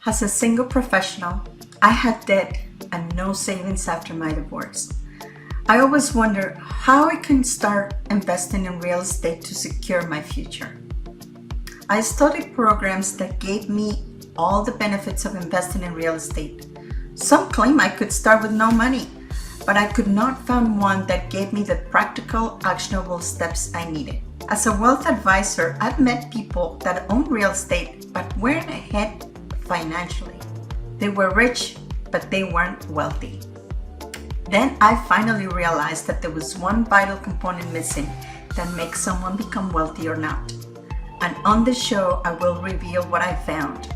As a single professional, I had debt and no savings after my divorce. I always wonder how I can start investing in real estate to secure my future. I studied programs that gave me all the benefits of investing in real estate. Some claim I could start with no money, but I could not find one that gave me the practical, actionable steps I needed. As a wealth advisor, I've met people that own real estate but weren't ahead financially. They were rich, but they weren't wealthy. Then I finally realized that there was one vital component missing that makes someone become wealthy or not. And on this show, I will reveal what I found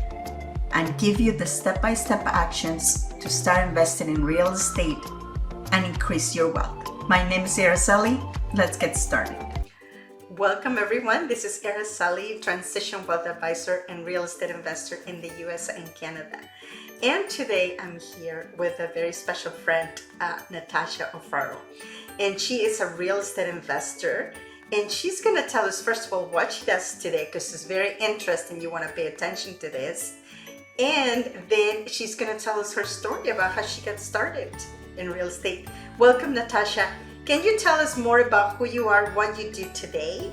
and give you the step-by-step actions to start investing in real estate and increase your wealth. My name is Araceli. Let's get started. Welcome everyone. This is Araceli, Transition Wealth Advisor and Real Estate Investor in the US and Canada. And today I'm here with a very special friend, Natasha. And she is a real estate investor. And she's going to tell us, first of all, what she does today, because it's very interesting. You want to pay attention to this. And then she's going to tell us her story about how she got started in real estate. Welcome, Natasha. Can you tell us more about who you are, what you do today?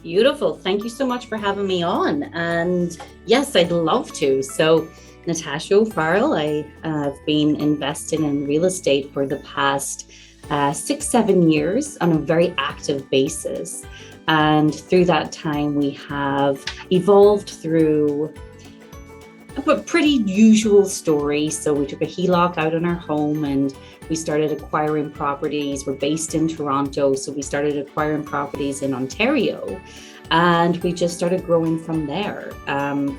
Beautiful. Thank you so much for having me on. And yes, I'd love to. So Natasha O'Farrell, I have been investing in real estate for the past 6-7 years on a very active basis. And through that time, we have evolved through a pretty usual story. So we took a HELOC out on our home and we started acquiring properties. We're based in Toronto, so we started acquiring properties in Ontario and we just started growing from there.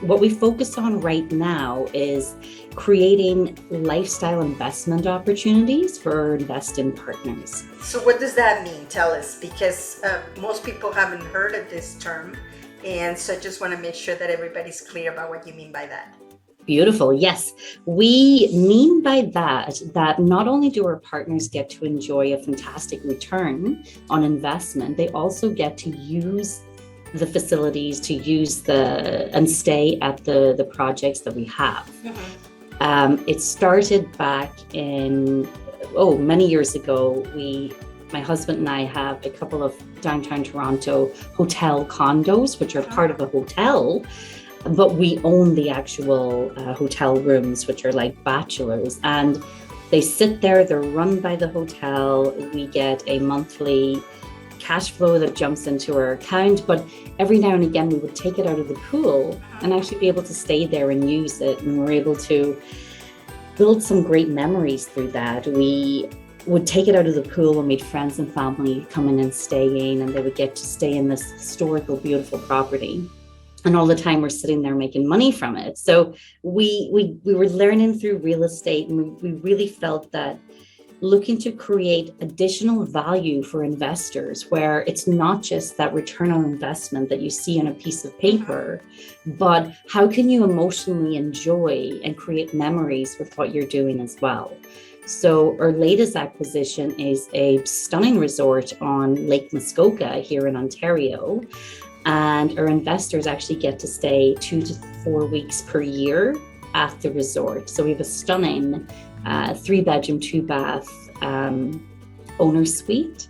What we focus on right now is creating lifestyle investment opportunities for our investing partners. So what does that mean? Tell us, because most people haven't heard of this term. And so I just want to make sure that everybody's clear about what you mean by that. Beautiful. Yes, we mean by that not only do our partners get to enjoy a fantastic return on investment, they also get to use the facilities, to use and stay at the projects that we have. Mm-hmm. It started back in, many years ago. My husband and I have a couple of downtown Toronto hotel condos, which are part of a hotel, but we own the actual hotel rooms, which are like bachelors, and they sit there, they're run by the hotel. We get a monthly cash flow that jumps into our account, but every now and again we would take it out of the pool and actually be able to stay there and use it, and we're able to build some great memories through that. We would take it out of the pool and meet friends and family come in and stay in, and they would get to stay in this historical, beautiful property. And all the time we're sitting there making money from it. So we were learning through real estate, and we really felt that looking to create additional value for investors, where it's not just that return on investment that you see on a piece of paper, but how can you emotionally enjoy and create memories with what you're doing as well. So our latest acquisition is a stunning resort on Lake Muskoka here in Ontario. And our investors actually get to stay 2 to 4 weeks per year at the resort. So we have a stunning 3-bedroom, 2-bath owner suite.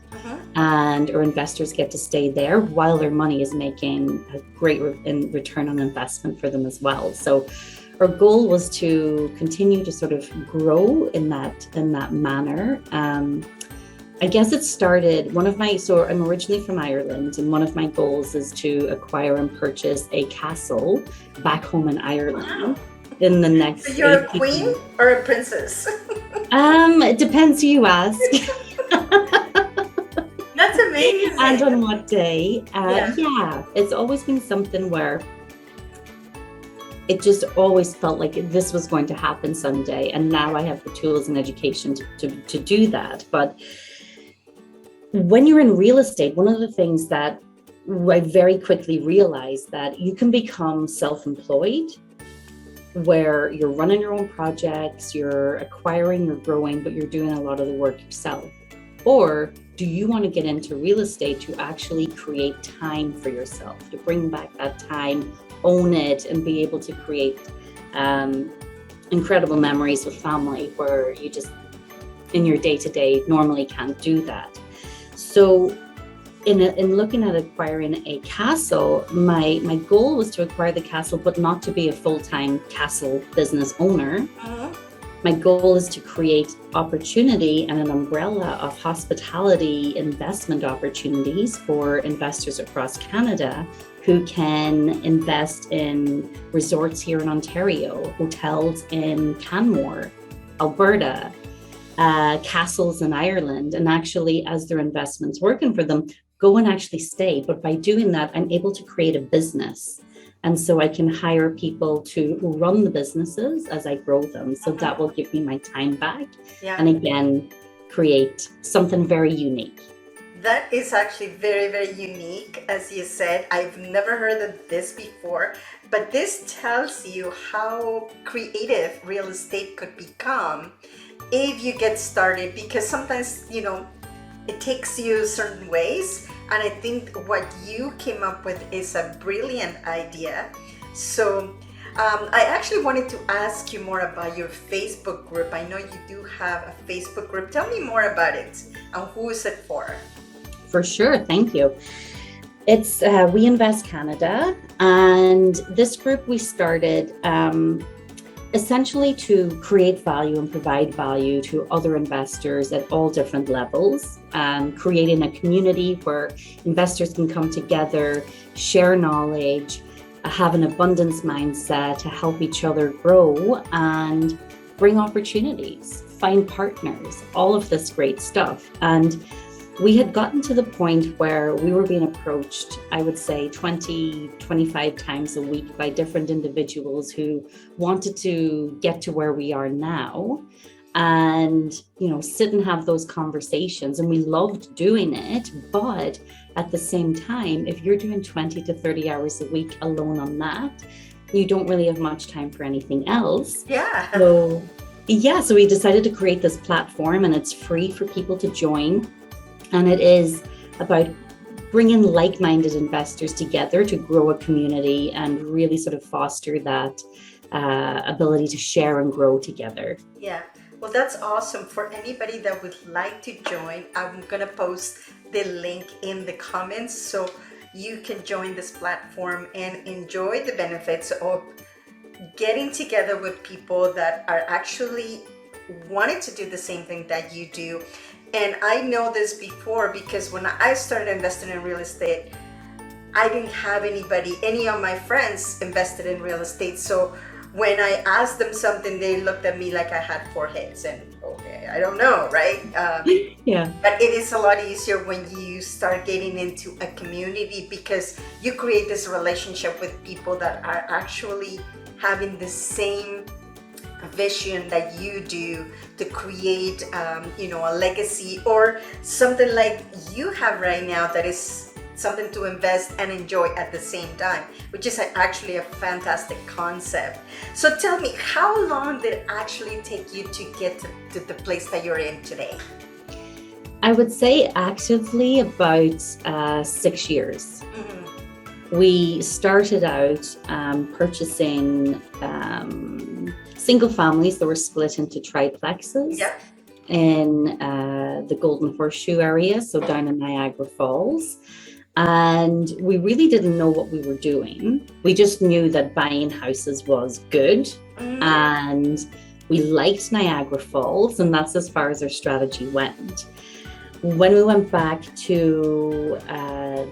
And our investors get to stay there while their money is making a great return on investment for them as well. So our goal was to continue to sort of grow in that manner. I guess it started, so I'm originally from Ireland, and one of my goals is to acquire and purchase a castle back home in Ireland. Wow. In the next. So you're a queen or a princess? It depends who you ask. That's amazing. And on what day. Yeah, it's always been something where it just always felt like this was going to happen someday. And now I have the tools and education to do that. But when you're in real estate, one of the things that I very quickly realized that you can become self-employed, where you're running your own projects, you're acquiring, you're growing, but you're doing a lot of the work yourself. Or do you want to get into real estate to actually create time for yourself, to bring back that time, own it, and be able to create incredible memories with family where you just in your day-to-day normally can't do that. So in looking at acquiring a castle, my goal was to acquire the castle, but not to be a full-time castle business owner. My goal is to create opportunity and an umbrella of hospitality investment opportunities for investors across Canada who can invest in resorts here in Ontario, hotels in Canmore, Alberta, castles in Ireland, and actually, as their investments working for them, go and actually stay. But by doing that, I'm able to create a business. And so I can hire people to run the businesses as I grow them. So that will give me my time back. Yeah. And again, create something very unique. That is actually very, very unique. As you said, I've never heard of this before, but this tells you how creative real estate could become if you get started, because sometimes, it takes you certain ways. And I think what you came up with is a brilliant idea. So I actually wanted to ask you more about your Facebook group. I know you do have a Facebook group. Tell me more about it and who is it for? For sure. Thank you. It's We Invest Canada. And this group we started essentially to create value and provide value to other investors at all different levels, creating a community where investors can come together, share knowledge, have an abundance mindset to help each other grow and bring opportunities, find partners, all of this great stuff. And we had gotten to the point where we were being approached, I would say 20, 25 times a week by different individuals who wanted to get to where we are now and, sit and have those conversations. And we loved doing it. But at the same time, if you're doing 20 to 30 hours a week alone on that, you don't really have much time for anything else. Yeah. So we decided to create this platform, and it's free for people to join. And it is about bringing like-minded investors together to grow a community and really sort of foster that ability to share and grow together. Yeah, well, that's awesome. For anybody that would like to join, I'm going to post the link in the comments so you can join this platform and enjoy the benefits of getting together with people that are actually wanting to do the same thing that you do. And I know this before because when I started investing in real estate, I didn't have any of my friends invested in real estate. So when I asked them something, they looked at me like I had four heads and okay, I don't know, right? Yeah. But it is a lot easier when you start getting into a community because you create this relationship with people that are actually having the same vision that you do to create a legacy or something like you have right now that is something to invest and enjoy at the same time, which is actually a fantastic concept. So tell me, how long did it actually take you to get to the place that you're in today? I would say actively about 6 years. Mm-hmm. We started out purchasing single families that were split into triplexes. Yep. In the Golden Horseshoe area, so down in Niagara Falls. And we really didn't know what we were doing. We just knew that buying houses was good. And we liked Niagara Falls, and that's as far as our strategy went. When we went back to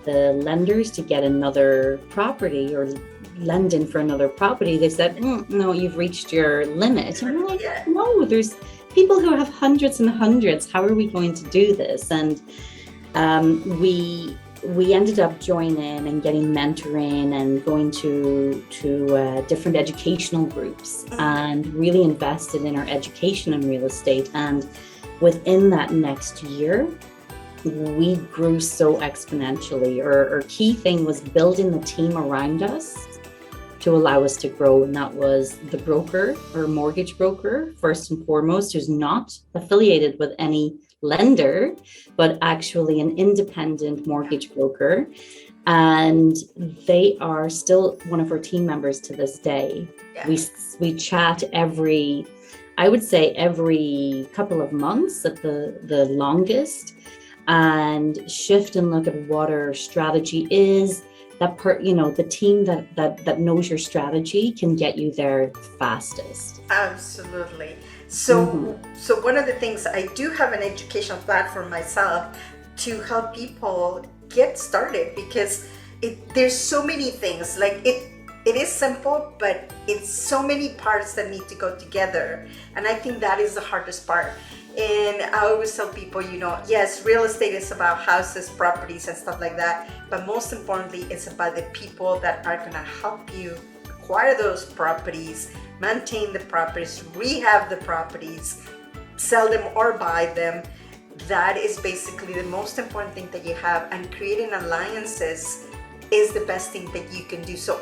the lenders to get another property or lending for another property, they said, no, you've reached your limit. And we're like, no, there's people who have hundreds and hundreds. How are we going to do this? And we ended up joining and getting mentoring and going to different educational groups and really invested in our education in real estate. And within that next year, we grew so exponentially. Our key thing was building the team around us to allow us to grow. And that was the broker or mortgage broker, first and foremost, who's not affiliated with any lender, but actually an independent mortgage broker. And they are still one of our team members to this day. Yeah. We chat I would say every couple of months at the longest, and shift and look at what our strategy is. The team that knows your strategy can get you there fastest. Absolutely. So one of the things, I do have an educational platform myself to help people get started, because there's so many things. Like it is simple, but it's so many parts that need to go together. And I think that is the hardest part. And I always tell people, yes, real estate is about houses, properties, and stuff like that. But most importantly, it's about the people that are going to help you acquire those properties, maintain the properties, rehab the properties, sell them or buy them. That is basically the most important thing that you have. And creating alliances is the best thing that you can do. So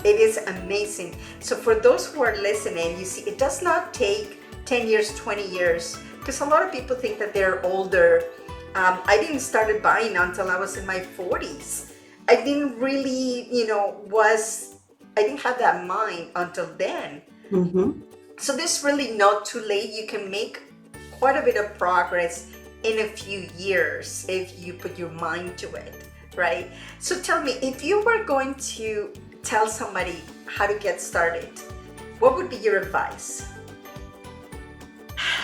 it is amazing. So for those who are listening, you see, it does not take 10 years, 20 years, because a lot of people think that they're older. I didn't started buying until I was in my 40s. I didn't really, I didn't have that mind until then. Mm-hmm. So this really not too late. You can make quite a bit of progress in a few years if you put your mind to it, right? So tell me, if you were going to tell somebody how to get started, what would be your advice?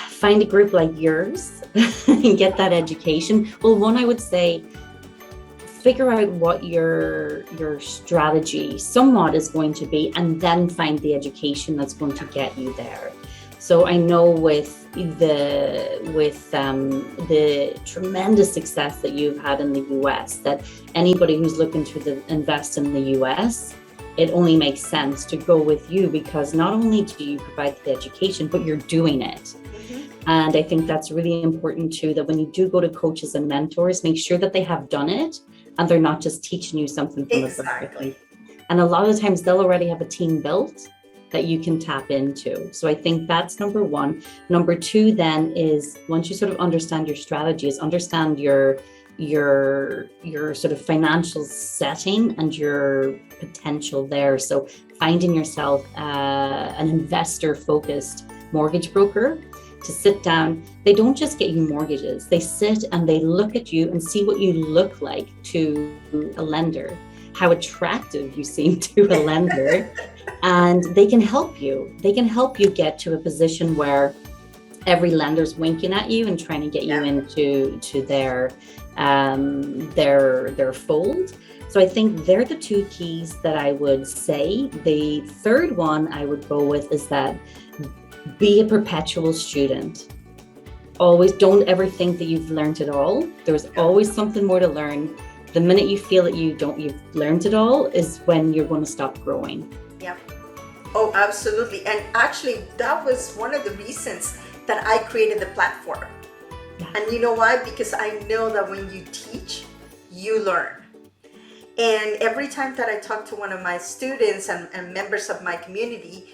Find a group like yours and get that education. Well, one, I would say, figure out what your strategy somewhat is going to be, and then find the education that's going to get you there. So I know with the tremendous success that you've had in the US, that anybody who's looking to invest in the US, it only makes sense to go with you, because not only do you provide the education, but you're doing it. And I think that's really important too, that when you do go to coaches and mentors, make sure that they have done it and they're not just teaching you something from Exactly. And a lot of the times they'll already have a team built that you can tap into. So I think that's number one. Number two then is, once you sort of understand your strategies, understand your sort of financial setting and your potential there. So finding yourself an investor focused mortgage broker to sit down. They don't just get you mortgages. They sit and they look at you and see what you look like to a lender, how attractive you seem to a lender, and they can help you. They can help you get to a position where every lender's winking at you and trying to get you into their fold. So I think they're the two keys that I would say. The third one I would go with is that be a perpetual student. Always, don't ever think that you've learned it all. There's always something more to learn. The minute you feel that you've learned it all is when you're going to stop growing. Yeah. Oh, absolutely. And actually, that was one of the reasons that I created the platform. Yeah. And you know why? Because I know that when you teach, you learn. And every time that I talk to one of my students and members of my community,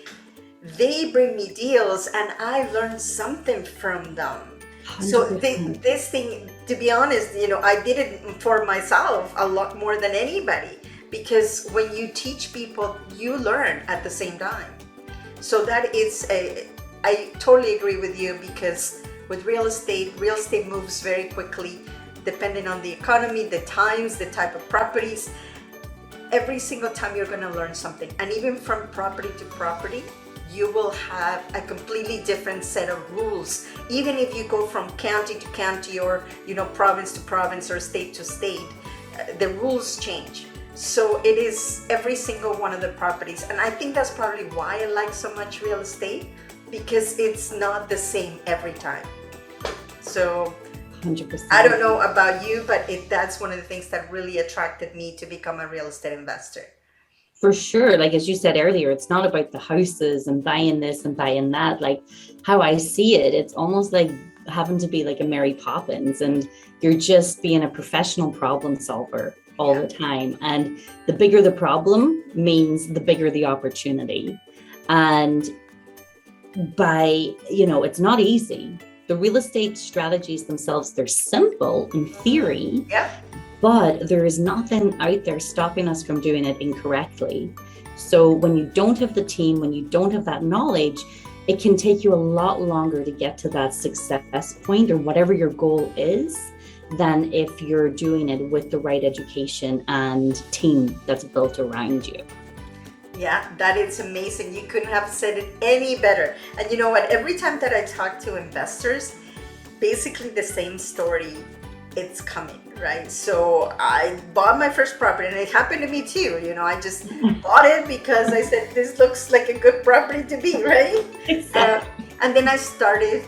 they bring me deals and I learn something from them. 100%. So this thing, to be honest, I did it for myself a lot more than anybody, because when you teach people, you learn at the same time. So that is I totally agree with you, because with real estate moves very quickly, depending on the economy, the times, the type of properties. Every single time you're going to learn something. And even from property to property, you will have a completely different set of rules. Even if you go from county to county, or province to province, or state to state, the rules change. So it is every single one of the properties. And I think that's probably why I like so much real estate, because it's not the same every time. So 100%. I don't know about you, but that's one of the things that really attracted me to become a real estate investor. For sure. Like, as you said earlier, it's not about the houses and buying this and buying that. Like, how I see it, it's almost like having to be like a Mary Poppins, and you're just being a professional problem solver all the time. And the bigger the problem means the bigger the opportunity. And it's not easy. The real estate strategies themselves, they're simple in theory. Yeah. but there is nothing out there stopping us from doing it incorrectly. So when you don't have the team, when you don't have that knowledge, it can take you a lot longer to get to that success point or whatever your goal is than if you're doing it with the right education and team that's built around you. Yeah, that is amazing. You couldn't have said it any better. And you know what? Every time that I talk to investors, basically the same story, it's coming, right? So I bought my first property, and it happened to me too. I just bought it because I said, this looks like a good property to be, right? Exactly. And then I started,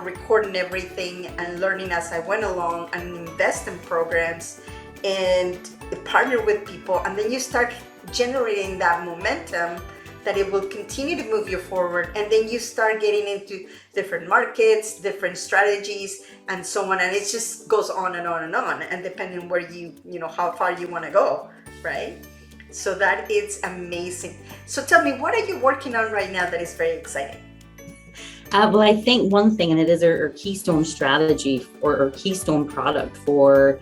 recording everything and learning as I went along and invest in programs and partner with people. And then you start generating that momentum that it will continue to move you forward, and then you start getting into different markets, different strategies, and so on, and it just goes on and on and on, and depending where how far you want to go, right? So that is amazing. So tell me, what are you working on right now that is very exciting? Well, I think one thing, and it is our keystone strategy or our keystone product for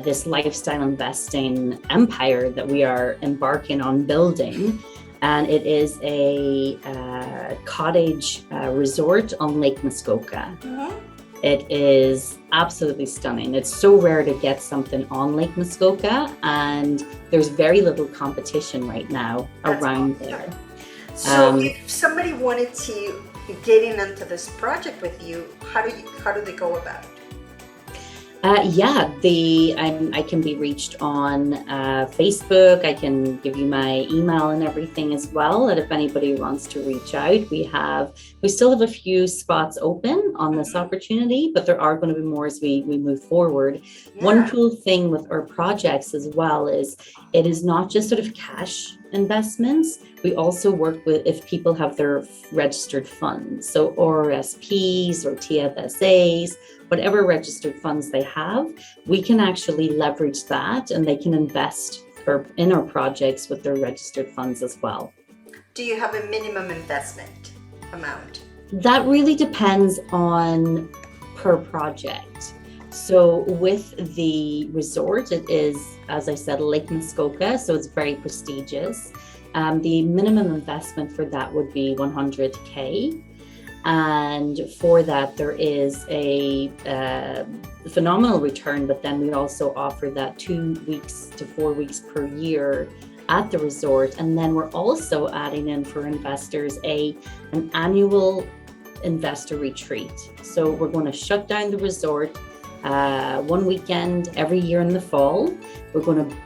this lifestyle investing empire that we are embarking on building. And it is a cottage resort on Lake Muskoka. Mm-hmm. It is absolutely stunning. It's so rare to get something on Lake Muskoka, and there's very little competition right now around there. So if somebody wanted to get into this project with you, how do they go about it? I can be reached on Facebook. I can give you my email and everything as well. And if anybody wants to reach out, we still have a few spots open on this opportunity, but there are going to be more as we move forward. Yeah. One cool thing with our projects as well is it is not just sort of cash investments. We also work with if people have their registered funds, so RSPs or TFSAs, whatever registered funds they have, we can actually leverage that, and they can invest in our projects with their registered funds as well. Do you have a minimum investment amount? That really depends on per project. So with the resort, it is, as I said, Lake Muskoka, so it's very prestigious. The minimum investment for that would be $100K. And for that, there is a phenomenal return, but then we also offer that 2 weeks to 4 weeks per year at the resort. And then we're also adding in for investors an annual investor retreat. So we're going to shut down the resort one weekend every year in the fall. We're going to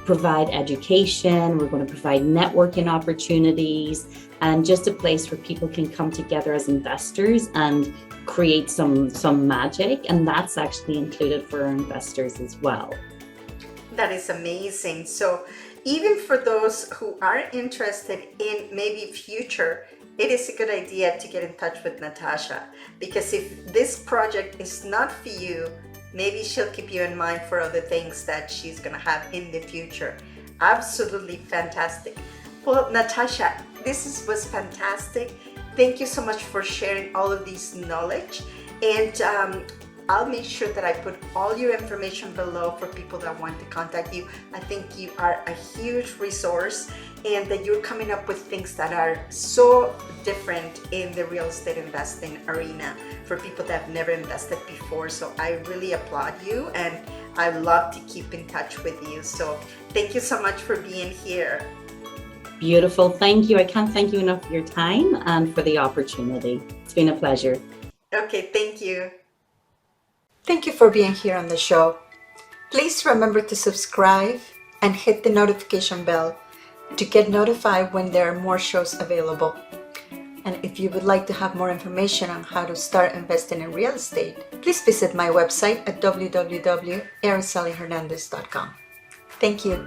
provide education, we're going to provide networking opportunities, and just a place where people can come together as investors and create some magic. And that's actually included for our investors as well. That is amazing. So even for those who are interested in maybe future, it is a good idea to get in touch with Natasha, because if this project is not for you, maybe she'll keep you in mind for other things that she's going to have in the future. Absolutely fantastic. Well, Natasha, this was fantastic. Thank you so much for sharing all of this knowledge. And I'll make sure that I put all your information below for people that want to contact you. I think you are a huge resource, and that you're coming up with things that are so different in the real estate investing arena for people that have never invested before. So I really applaud you, and I love to keep in touch with you. So thank you so much for being here. Beautiful. Thank you. I can't thank you enough for your time and for the opportunity. It's been a pleasure. Okay, thank you. Thank you for being here on the show. Please remember to subscribe and hit the notification bell to get notified when there are more shows available. And if you would like to have more information on how to start investing in real estate, please visit my website at www.aracelihernandez.com. Thank you.